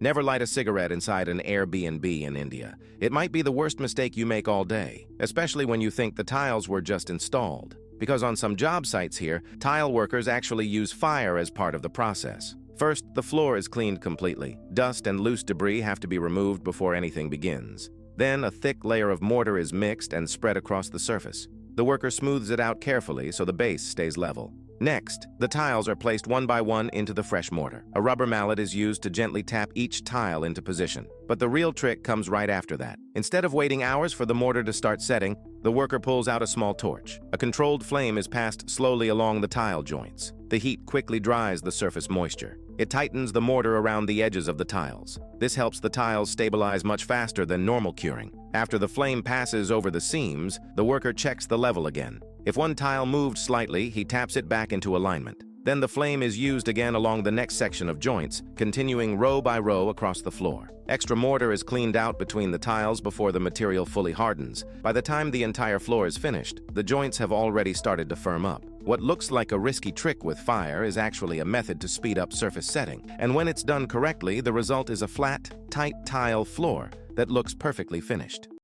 Never light a cigarette inside an Airbnb in India. It might be the worst mistake you make all day, especially when you think the tiles were just installed. Because on some job sites here, tile workers actually use fire as part of the process. First, the floor is cleaned completely. Dust and loose debris have to be removed before anything begins. Then, a thick layer of mortar is mixed and spread across the surface. The worker smooths it out carefully so the base stays level. Next, the tiles are placed one by one into the fresh mortar. A rubber mallet is used to gently tap each tile into position. But the real trick comes right after that. Instead of waiting hours for the mortar to start setting, the worker pulls out a small torch. A controlled flame is passed slowly along the tile joints. The heat quickly dries the surface moisture. It tightens the mortar around the edges of the tiles. This helps the tiles stabilize much faster than normal curing. After the flame passes over the seams, the worker checks the level again. If one tile moved slightly, he taps it back into alignment. Then the flame is used again along the next section of joints, continuing row by row across the floor. Extra mortar is cleaned out between the tiles before the material fully hardens. By the time the entire floor is finished, the joints have already started to firm up. What looks like a risky trick with fire is actually a method to speed up surface setting. And when it's done correctly, the result is a flat, tight tile floor that looks perfectly finished.